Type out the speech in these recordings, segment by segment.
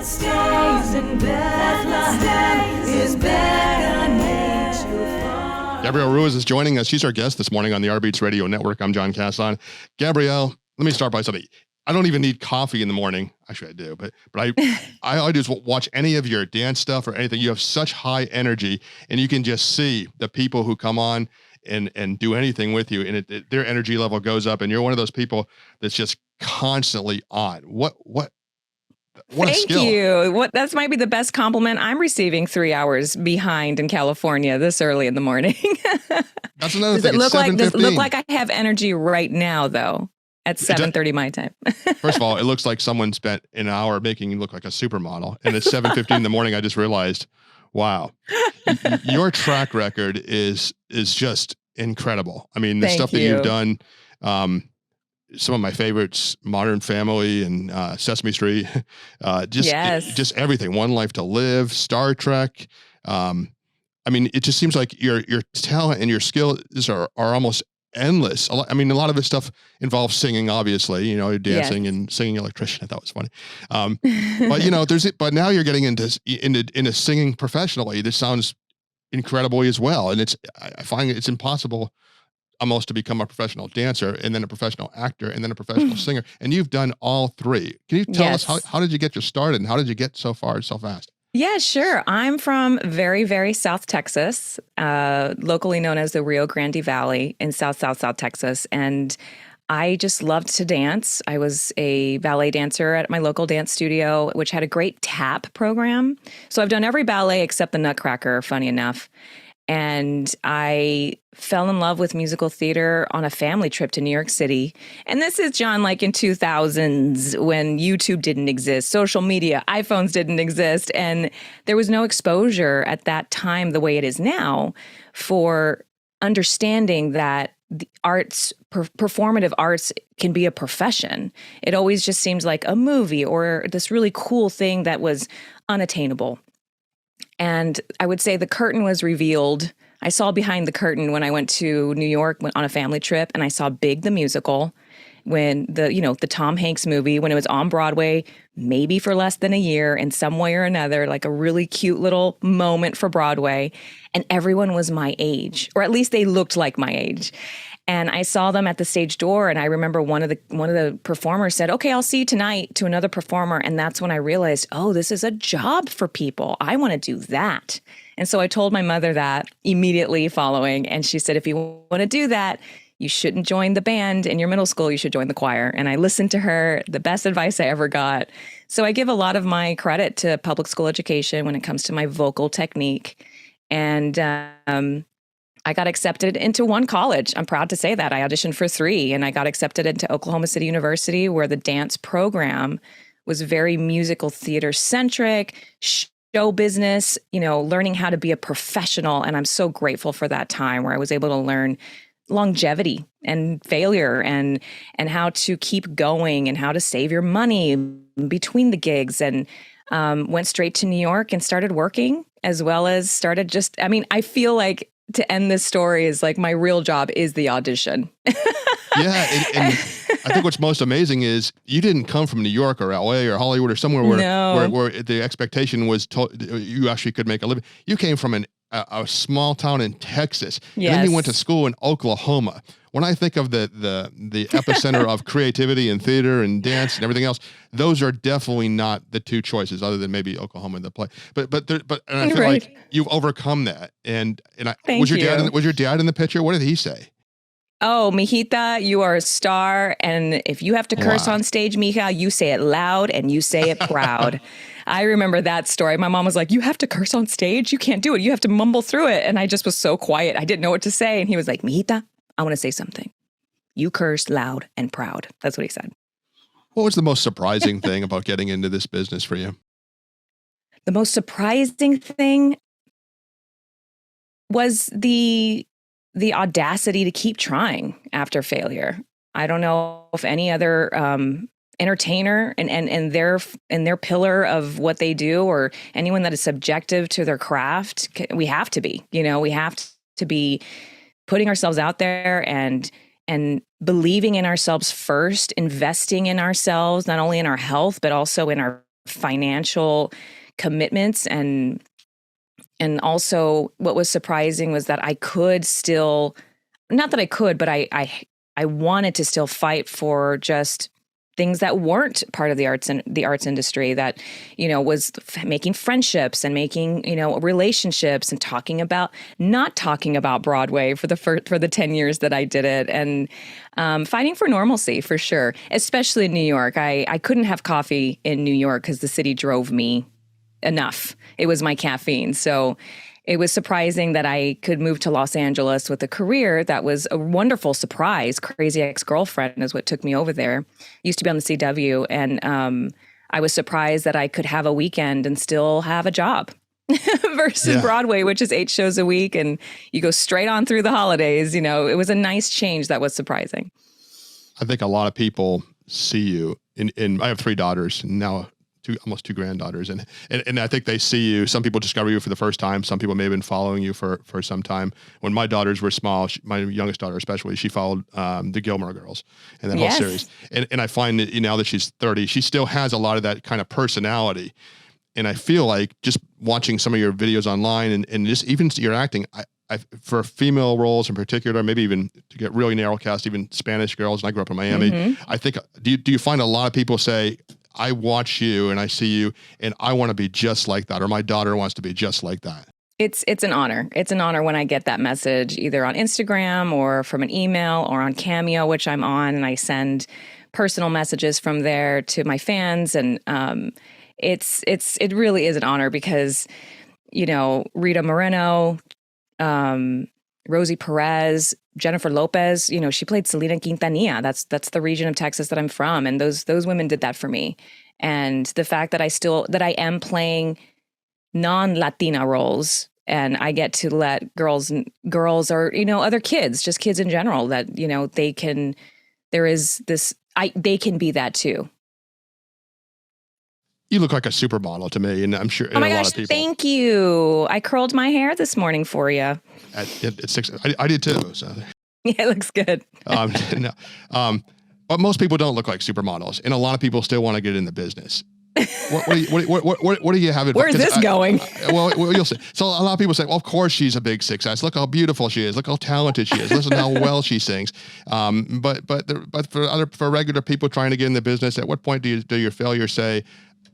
stays in Bethlehem is beckoning to follow. Gabrielle Ruiz is joining us. She's our guest this morning on the RBTZTV Radio Network. I'm John Casson. Gabrielle, let me start by something. I don't even need coffee in the morning. Actually, I do, but I just watch any of your dance stuff or anything. You have such high energy, and you can just see the people who come on and do anything with you, and their energy level goes up, and you're one of those people that's just constantly on. What Thank a skill. you. That might be the best compliment I'm receiving 3 hours behind in California this early in the morning. That's another Does thing. it look like I have energy right now, though, at 7:30 my time? First of all, it looks like someone spent an hour making you look like a supermodel. And at 7:15 in the morning, I just realized, wow, your track record is just incredible. I mean, the stuff that you've done, some of my favorites, Modern Family and Sesame Street, just everything. One Life to Live, Star Trek. I mean, it just seems like your talent and your skills are almost endless. I mean, a lot of this stuff involves singing, obviously, dancing and singing electrician. I thought was funny. But but now you're getting into singing professionally. This sounds incredibly as well. And I find it's impossible almost to become a professional dancer and then a professional actor and then a professional singer. And you've done all three. Can you tell us how did you get your start and how did you get so far so fast? Yeah, sure. I'm from very, very South Texas, locally known as the Rio Grande Valley in South Texas. And I just loved to dance. I was a ballet dancer at my local dance studio, which had a great tap program. So I've done every ballet except the Nutcracker, funny enough. And I fell in love with musical theater on a family trip to New York City. And this is, John, like in 2000s when YouTube didn't exist, social media, iPhones didn't exist. And there was no exposure at that time the way it is now for understanding that the arts, performative arts can be a profession. It always just seems like a movie or this really cool thing that was unattainable. And I would say the curtain was revealed. I saw behind the curtain when I went to New York on a family trip, and I saw Big the Musical, when the Tom Hanks movie, when it was on Broadway, maybe for less than a year in some way or another, like a really cute little moment for Broadway. And everyone was my age, or at least they looked like my age. And I saw them at the stage door, and I remember one of the performers said, "Okay, I'll see you tonight," to another performer. And that's when I realized, oh, this is a job for people. I want to do that. And so I told my mother that immediately following. And she said, if you want to do that, you shouldn't join the band in your middle school. You should join the choir. And I listened to her, the best advice I ever got. So I give a lot of my credit to public school education when it comes to my vocal technique. And I got accepted into one college. I'm proud to say that. I auditioned for 3, and I got accepted into Oklahoma City University, where the dance program was very musical theater centric, show business, learning how to be a professional. And I'm so grateful for that time where I was able to learn longevity and failure and how to keep going and how to save your money between the gigs, and went straight to New York and started working, as well as I feel like to end this story is like my real job is the audition. Yeah. And I think what's most amazing is you didn't come from New York or LA or Hollywood or somewhere where the expectation was you actually could make a living. You came from a small town in Texas. Yes. And then you went to school in Oklahoma. When I think of the epicenter of creativity and theater and dance and everything else, those are definitely not the two choices, other than maybe Oklahoma in the play. But I feel like you've overcome that. Was your dad in the picture? What did he say? Oh, mijita, you are a star. And if you have to curse on stage, mija, you say it loud and you say it proud. I remember that story. My mom was like, you have to curse on stage? You can't do it. You have to mumble through it. And I just was so quiet. I didn't know what to say. And he was like, mijita, I want to say something. You curse loud and proud. That's what he said. What was the most surprising thing about getting into this business for you? The most surprising thing was the audacity to keep trying after failure. I don't know if any other entertainer and their pillar of what they do, or anyone that is subjective to their craft, we have to be. We have to be putting ourselves out there and believing in ourselves first, investing in ourselves, not only in our health, but also in our financial commitments, and also what was surprising was that I could still, not that I could, but I wanted to still fight for just things that weren't part of the arts and the arts industry, that, was making friendships and making, relationships, and not talking about Broadway for the 10 years that I did it, and fighting for normalcy for sure, especially in New York. I couldn't have coffee in New York because the city drove me enough. It was my caffeine. So it was surprising that I could move to Los Angeles with a career. That was a wonderful surprise. Crazy Ex-Girlfriend is what took me over there. Used to be on the CW, and I was surprised that I could have a weekend and still have a job versus Broadway, which is 8 shows a week, and you go straight on through the holidays. It was a nice change that was surprising. I think a lot of people see you in I have 3 daughters now. Almost 2 granddaughters. And I think they see you. Some people discover you for the first time. Some people may have been following you for some time. When my daughters were small, my youngest daughter especially, she followed the Gilmore Girls and that whole series. And I find that now that she's 30, she still has a lot of that kind of personality. And I feel like just watching some of your videos online and just even your acting, I for female roles in particular, maybe even to get really narrow cast, even Spanish girls, and I grew up in Miami, I think, do you find a lot of people say, I watch you and I see you and I want to be just like that, or my daughter wants to be just like that? It's an honor. It's an honor when I get that message, either on Instagram or from an email or on Cameo, which I'm on, and I send personal messages from there to my fans. And it really is an honor because, Rita Moreno, Rosie Perez, Jennifer Lopez, she played Selena Quintanilla. That's the region of Texas that I'm from. And those women did that for me. And the fact that I am playing non-Latina roles, and I get to let girls or, other kids, just kids in general, that, they can be that too. You look like a supermodel to me, and I'm sure oh my a gosh, lot of people. Thank you. I curled my hair this morning for you. At 6, I did too. So. Yeah, it looks good. But most people don't look like supermodels, and a lot of people still want to get in the business. What do you have? Where's this going? Well, you'll see. So a lot of people say, well, of course she's a big success. Look how beautiful she is. Look how talented she is. Listen how well she sings. But for regular people trying to get in the business, at what point do your failure say,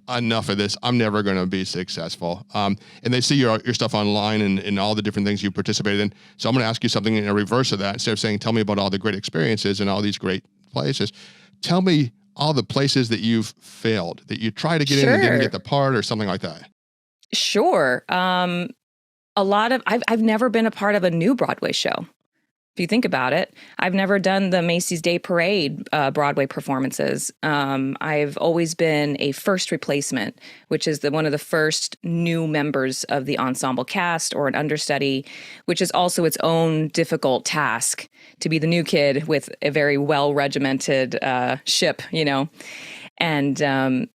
enough of this, I'm never going to be successful? And they see your stuff online and all the different things you participated in. So I'm going to ask you something in a reverse of that. Instead of saying, tell me about all the great experiences and all these great places, tell me all the places that you've failed, that you tried to get in and didn't get the part, or something like that. Sure. I've never been a part of a new Broadway show. If you think about it, I've never done the Macy's Day Parade Broadway performances. I've always been a first replacement, which is one of the first new members of the ensemble cast, or an understudy, which is also its own difficult task to be the new kid with a very well-regimented ship, And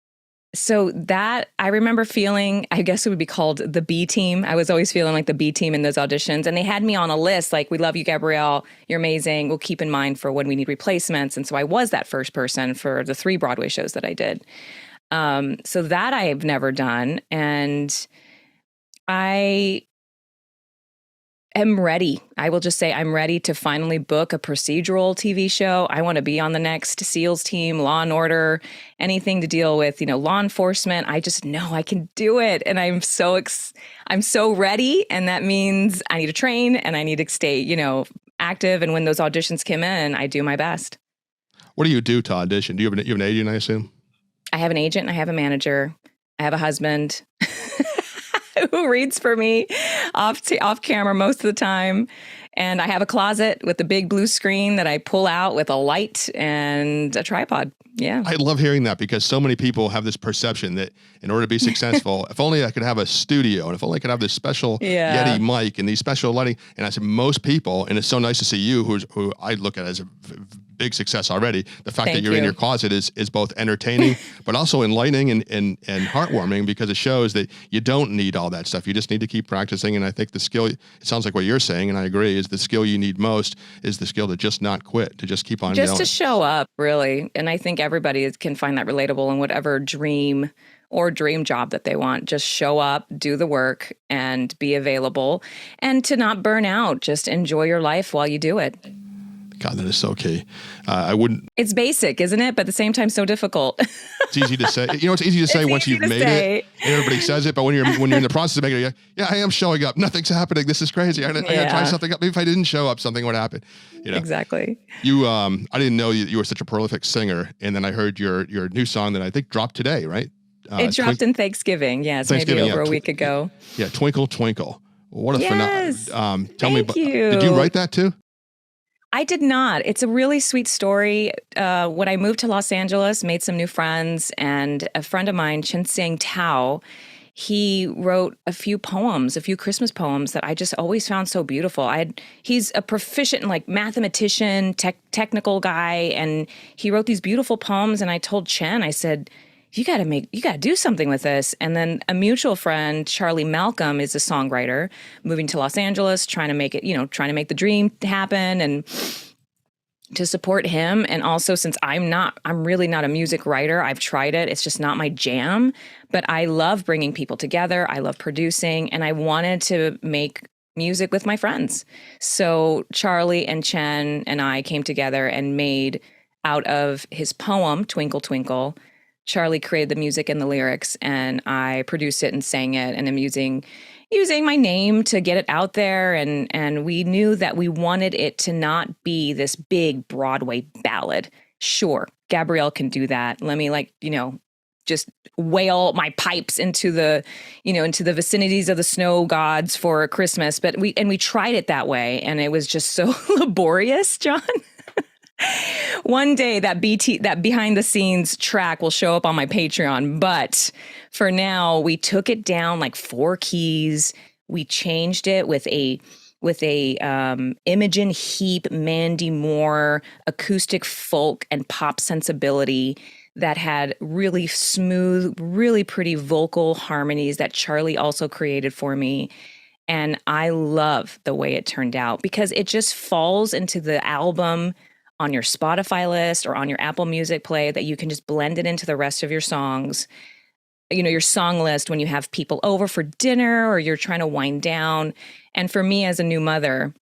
so that I remember feeling, I guess it would be called the B team. I was always feeling like the B team in those auditions. And they had me on a list like, we love you, Gabrielle. You're amazing. We'll keep in mind for when we need replacements. And so I was that first person for the 3 Broadway shows that I did. So that I've never done. And I am ready. I will just say I'm ready to finally book a procedural TV show. I want to be on the next SEALs team, Law and Order, anything to deal with, law enforcement. I just know I can do it. And I'm so ready. And that means I need to train and I need to stay, active. And when those auditions come in, I do my best. What do you do to audition? Do you have an agent, I assume? I have an agent and I have a manager. I have a husband who reads for me off camera most of the time. And I have a closet with a big blue screen that I pull out with a light and a tripod. Yeah. I love hearing that, because so many people have this perception that in order to be successful, if only I could have a studio, and if only I could have this special Yeti mic and these special lighting. And I said, most people, and it's so nice to see you, who I look at as a big success already. The fact that you're in your closet is both entertaining, but also enlightening and heartwarming, because it shows that you don't need all that stuff. You just need to keep practicing. And I think the skill, it sounds like what you're saying, and I agree, is the skill you need most is the skill to just not quit, to just keep on going. Just to show up, really. And I think everybody can find that relatable in whatever dream or dream job that they want. Just show up, do the work, and be available, and to not burn out. Just enjoy your life while you do it. God, that is so key. I wouldn't. It's basic, isn't it? But at the same time, so difficult. It's easy to say. You know, it's easy to say once you've made it, and everybody says it. But when you're in the process of making it, you're like, yeah, I am showing up. Nothing's happening. This is crazy. I gotta try something up. Maybe if I didn't show up, something would happen. You know? Exactly. You, I didn't know you were such a prolific singer, and then I heard your new song that I think dropped today, right? It dropped in Thanksgiving. Yes, maybe over a week ago. Yeah, Twinkle Twinkle. What a phenomenon. Tell me, you. Did you write that too? I did not. It's a really sweet story. When I moved to Los Angeles, made some new friends, and a friend of mine, Chinsang Tao, he wrote a few Christmas poems that I just always found so beautiful. He's a proficient, like, mathematician, technical guy, and he wrote these beautiful poems. And I told Chen, I said, you got to do something with this. And then a mutual friend, Charlie Malcolm, is a songwriter moving to Los Angeles, trying to make the dream happen and to support him. And also, since I'm really not a music writer, I've tried it. It's just not my jam, but I love bringing people together. I love producing, and I wanted to make music with my friends. So Charlie and Chen and I came together and made, out of his poem, Twinkle Twinkle, Charlie created the music and the lyrics, and I produced it and sang it, and I'm using my name to get it out there. And we knew that we wanted it to not be this big Broadway ballad. Sure, Gabrielle can do that. Let me, just wail my pipes into the vicinities of the snow gods for Christmas. But we tried it that way, and it was just so laborious, John. One day that behind the scenes track will show up on my Patreon, but for now we took it down like 4 keys. We changed it with a Imogen Heap, Mandy Moore, acoustic folk and pop sensibility that had really smooth, really pretty vocal harmonies that Charlie also created for me. And I love the way it turned out because it just falls into the album on your Spotify list or on your Apple Music play that you can just blend it into the rest of your songs, your song list when you have people over for dinner or you're trying to wind down. And for me as a new mother,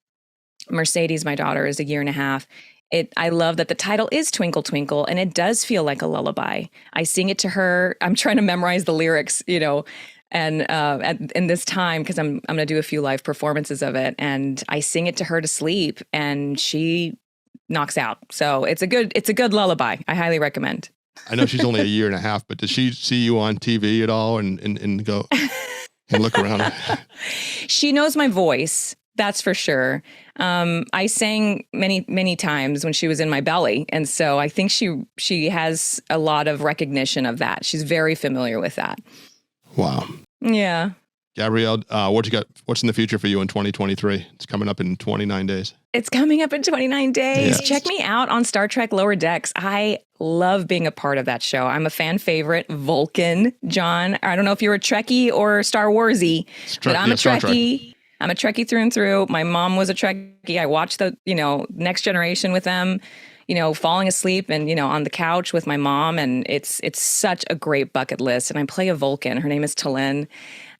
Mercedes, my daughter, is 1.5 years. I love that the title is Twinkle Twinkle, and it does feel like a lullaby. I sing it to her. I'm trying to memorize the lyrics, and in this time, because I'm going to do a few live performances of it, and I sing it to her to sleep, and she knocks out. So it's a good lullaby. I highly recommend. I know she's only 1.5 years, but does she see you on TV at all and go and look around? She knows my voice. That's for sure. I sang many, many times when she was in my belly. And so I think she has a lot of recognition of that. She's very familiar with that. Wow. Yeah. Gabrielle, what you got? What's in the future for you in 2023? It's coming up in 29 days. It's coming up in 29 days. Yeah. Check me out on Star Trek Lower Decks. I love being a part of that show. I'm a fan favorite. Vulcan, John. I don't know if you're a Trekkie or Star Warsy, but I'm a Trekkie. I'm a Trekkie through and through. My mom was a Trekkie. I watched the, Next Generation with them, falling asleep and, on the couch with my mom. And it's such a great bucket list. And I play a Vulcan. Her name is Talin.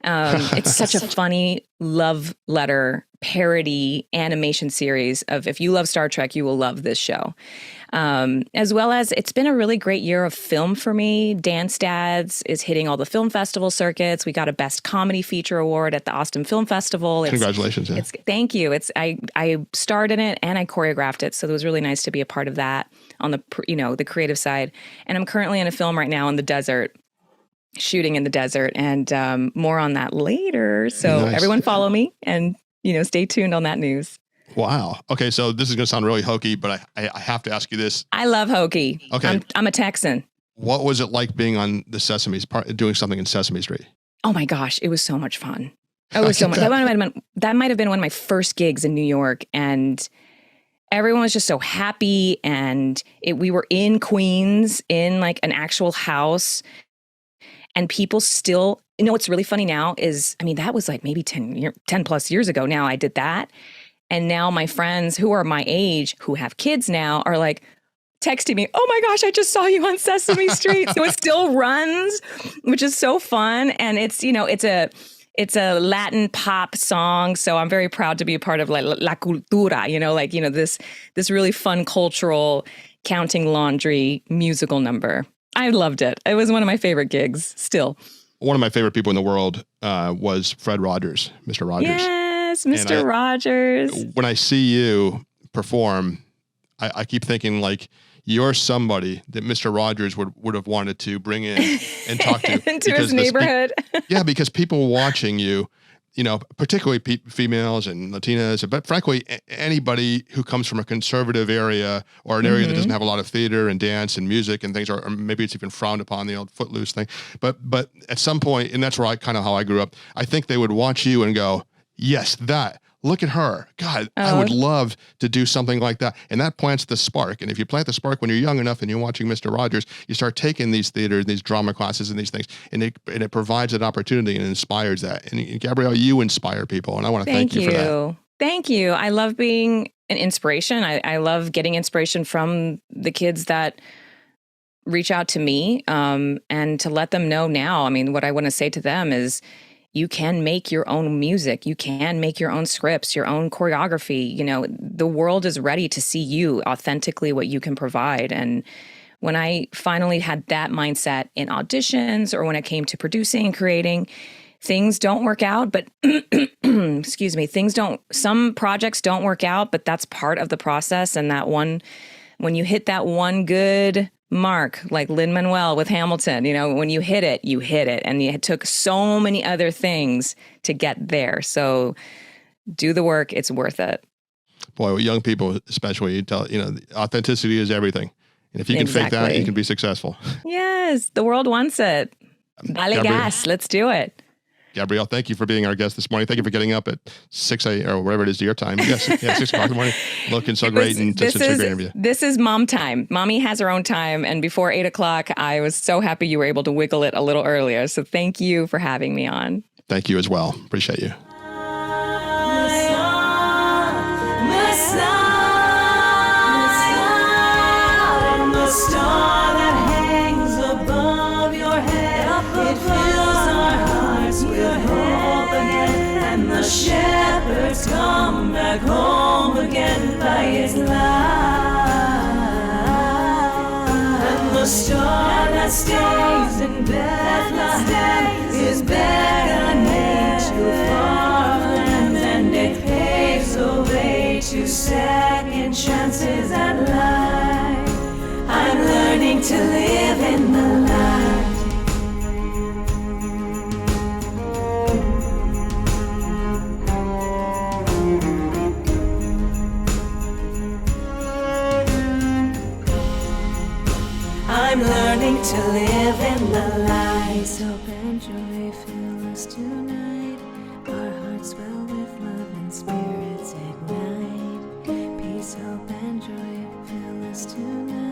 It's such a funny love letter parody animation series of, if you love Star Trek, you will love this show. As well as it's been a really great year of film for me. Dance Dads is hitting all the film festival circuits. We got a Best Comedy Feature Award at the Austin Film Festival. Congratulations. Yeah. Thank you. I starred in it and I choreographed it. So it was really nice to be a part of that on the creative side. And I'm currently in a film right now in the desert, shooting in the desert, and more on that later. So nice. Everyone follow me and, stay tuned on that news. Wow. Okay. So this is going to sound really hokey, but I have to ask you this. I love hokey. Okay. I'm a Texan. What was it like being on the doing something in Sesame Street? Oh my gosh. It was so much fun. It was so much. That might have been one of my first gigs in New York, and everyone was just so happy. And we were in Queens in like an actual house, and people still, what's really funny now is, that was like maybe 10 plus years ago now I did that. And now my friends who are my age, who have kids now, are like, texting me, "Oh my gosh, I just saw you on Sesame Street." So it still runs, which is so fun. And it's, it's a Latin pop song. So I'm very proud to be a part of like La Cultura, this really fun cultural counting laundry musical number. I loved it. It was one of my favorite gigs still. One of my favorite people in the world was Fred Rogers, Mr. Rogers. Yes, Mr. Rogers. When I see you perform, I keep thinking like you're somebody that Mr. Rogers would have wanted to bring in and talk to. Into his neighborhood. Yeah, because people watching you, particularly females and Latinas, but frankly, anybody who comes from a conservative area or an area that doesn't have a lot of theater and dance and music and things, or maybe it's even frowned upon, the old Footloose thing. But at some point, and that's where how I grew up, I think they would watch you and go, yes, look at her. God, I would love to do something like that. And that plants the spark. And if you plant the spark when you're young enough and you're watching Mr. Rogers, you start taking these theater, these drama classes and these things, and it provides an opportunity and inspires that. And Gabrielle, you inspire people. And I want to thank you for that. Thank you. I love being an inspiration. I love getting inspiration from the kids that reach out to me and to let them know now. I mean, what I want to say to them is, you can make your own music. You can make your own scripts, your own choreography. The world is ready to see you authentically, what you can provide. And when I finally had that mindset in auditions or when it came to producing and creating, things don't work out, but excuse me, some projects don't work out, but that's part of the process. And when you hit that one good mark, like Lin-Manuel with Hamilton, when you hit it. And it took so many other things to get there. So do the work. It's worth it. Boy, young people, especially, you tell, authenticity is everything. And if you can fake that, you can be successful. Yes. The world wants it. Dale gas. Let's do it. Gabrielle, thank you for being our guest this morning. Thank you for getting up at 6 a.m. or whatever it is to your time. Yes, 6 o'clock in the morning. Looking so great and such a great interview. This is mom time. Mommy has her own time. And before 8 o'clock, I was so happy you were able to wiggle it a little earlier. So thank you for having me on. Thank you as well. Appreciate you. Shepherds come back home again by his light, and the star that stays in Bethlehem is beckoning to far lands, and it paves the way to second chances at life. I'm learning to live in the light. I'm learning to live in the light. Peace, hope, and joy fill us tonight. Our hearts swell with love and spirits ignite. Peace, hope, and joy fill us tonight.